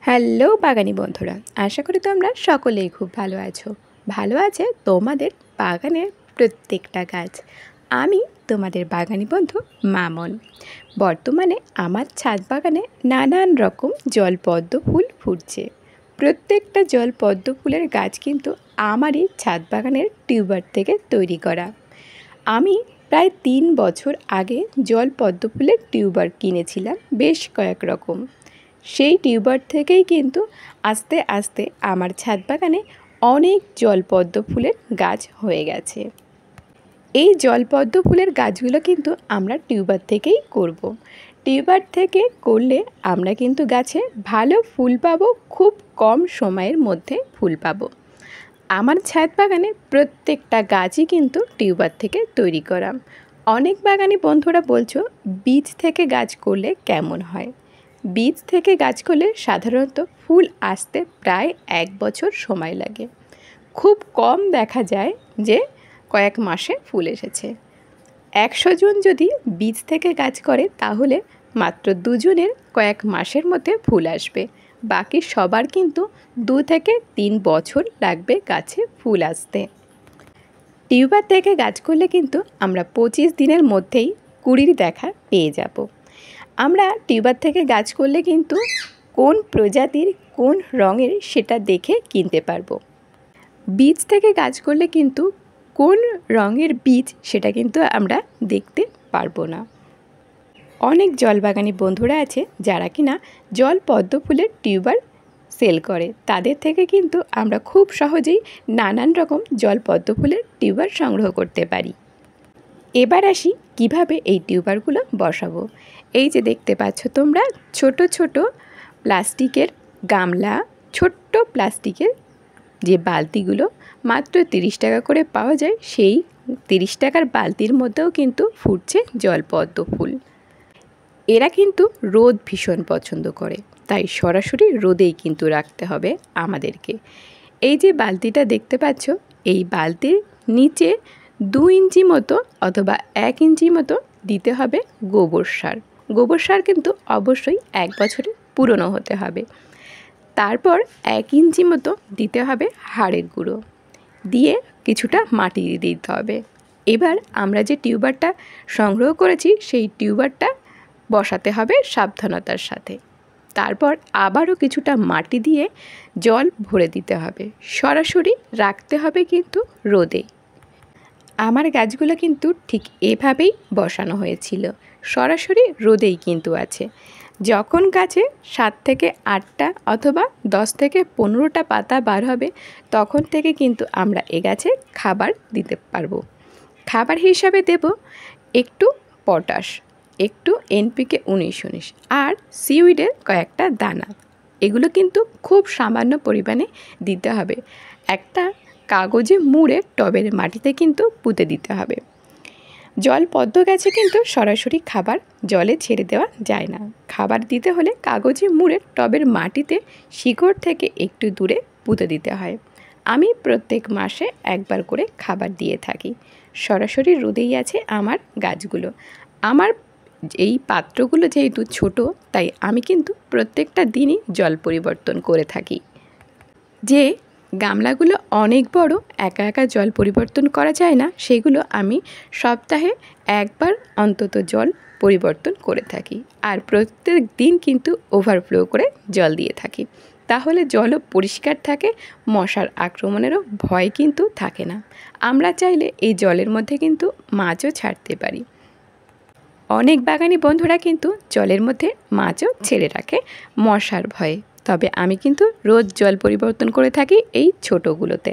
Hello বাগানি বন্ধুরা, আশা করি তোমরা সকলেই খুব ভালো আছো। ভালো আছে তোমাদের বাগানের প্রত্যেকটা গাছ। আমি তোমাদের বাগানি বন্ধু মামন। বর্তমানে আমার ছাদ বাগানে নানান রকম জলপদ্ম ফুল ফুটছে। প্রত্যেকটা জলপদ্ম ফুলের গাছ কিন্তু আমারই ছাদ বাগানের টিউবার থেকে তৈরি করা। আমি প্রায় 3 বছর আগে জলপদ্ম ফুলের টিউবার কিনেছিলাম বেশ কয়েক রকম। সেই টিউবার থেকেই কিন্তু আস্তে আস্তে আমার ছাদ বাগানে অনেক জলপদ্ম ফুলের গাছ হয়ে গেছে। এই জলপদ্ম ফুলের গাছগুলো কিন্তু আমরা টিউবার থেকেই করব। টিউবার থেকে করলে আমরা কিন্তু গাছে ভালো ফুল পাবো, খুব কম সময়ের মধ্যে ফুল পাবো। আমার ছাদ বাগানে প্রত্যেকটা গাছই কিন্তু টিউবার থেকে তৈরি করা। অনেক বাগানি বন্ধুরা বলছো বীজ থেকে গাছ করলে কেমন হয়। বীজ থেকে গাছ করলে সাধারণত ফুল আসতে প্রায় 1 বছর সময় লাগে। খুব কম দেখা যায় যে কয়েক মাসে ফুল এসেছে। 100 জন যদি বীজ থেকে গাছ করে তাহলে মাত্র 2 জনের কয়েক মাসের মধ্যে ফুল আসবে। বাকি সবার কিন্তু 2 থেকে 3 বছর লাগবে গাছে ফুল আসতে। টিউবার থেকে গাছ করলে কিন্তু আমরা 25 দিনের মধ্যেই কুঁড়ির দেখা পেয়ে যাব। আমরা টিউবার থেকে গাছ করলে কিন্তু কোন প্রজাতির কোন রঙের সেটা দেখে কিনতে পারবো। বীজ থেকে গাছ করলে কিন্তু কোন রঙের বীজ সেটা কিন্তু আমরা দেখতে পারবো না। অনেক জলবাগানি বন্ধুরা আছে যারা কিনা জলপদ্ম ফুলের টিউবার সেল করে। তাদের থেকে কিন্তু আমরা খুব সহজেই নানান রকম জলপদ্ম ফুলের টিউবার সংগ্রহ করতে পারি। এবার আসি কিভাবে এই টিউবারগুলো বসাবো। এই যে দেখতে পাচ্ছ তোমরা ছোট ছোট প্লাস্টিকের গামলা, ছোট্ট প্লাস্টিকের যে বালতিগুলো মাত্র 30 টাকা করে পাওয়া যায়, সেই 30 টাকার বালতির মধ্যেও কিন্তু ফুটছে জলপদ্ম ফুল। এরা কিন্তু রোদ ভীষণ পছন্দ করে, তাই সরাসরি রোদেই কিন্তু রাখতে হবে আমাদেরকে। এই যে বালতিটা দেখতে পাচ্ছ, এই বালতির নিচে 2 ইঞ্চি মতো অথবা 1 ইঞ্চি মতো দিতে হবে গোবর সার। গোবর সার কিন্তু অবশ্যই 1 বছরে পুরনো হতে হবে। তারপর 1 ইঞ্চি মতো দিতে হবে হাড়ের গুঁড়ো, দিয়ে কিছুটা মাটি দিয়ে দিতে হবে। এবার আমরা যে টিউবারটা সংগ্রহ করেছি সেই টিউবারটা বসাতে হবে সাবধানতার সাথে। তারপর আবারও কিছুটা মাটি দিয়ে জল ভরে দিতে হবে। সরাসরি রাখতে হবে কিন্তু রোদে। আমার গাছগুলো কিন্তু ঠিক এভাবেই বসানো হয়েছিল, সরাসরি রোদেই কিন্তু আছে। যখন গাছে 7 থেকে 8টা অথবা 10 থেকে 15টা পাতা বার হবে তখন থেকে কিন্তু আমরা এ গাছে খাবার দিতে পারবো। খাবার হিসাবে দেব একটু পটাশ, একটু NPK 19-19 আর সিউইডের কয়েকটা দানা। এগুলো কিন্তু খুব সামান্য পরিমাণে দিতে হবে। একটা কাগজে মুড়ে টবের মাটিতে কিন্তু পুঁতে দিতে হবে। জলপদ্ম গাছে কিন্তু সরাসরি খাবার জলে ছেড়ে দেওয়া যায় না। খাবার দিতে হলে কাগজে মুড়ে টবের মাটিতে শিকড় থেকে একটু দূরে পুঁতে দিতে হয়। আমি প্রত্যেক মাসে একবার করে খাবার দিয়ে থাকি। সরাসরি রোদেই আছে আমার গাছগুলো। আমার এই পাত্রগুলো যেহেতু ছোট, তাই আমি কিন্তু প্রত্যেকটা দিনই জল পরিবর্তন করে থাকি। যে গামলাগুলো অনেক বড়, একা একা জল পরিবর্তন করা যায় না, সেগুলো আমি সপ্তাহে একবার অন্তত জল পরিবর্তন করে থাকি। আর প্রত্যেক দিন কিন্তু ওভারফ্লো করে জল দিয়ে থাকি। তাহলে জলও পরিষ্কার থাকে, মশার আক্রমণেরও ভয় কিন্তু থাকে না। আমরা চাইলে এই জলের মধ্যে কিন্তু মাছও ছাড়তে পারি। অনেক বাগানি বন্ধুরা কিন্তু জলের মধ্যে মাছও ছেড়ে রাখে মশার ভয়ে। তবে আমি কিন্তু রোজ জল পরিবর্তন করে থাকি এই ছোটোগুলোতে।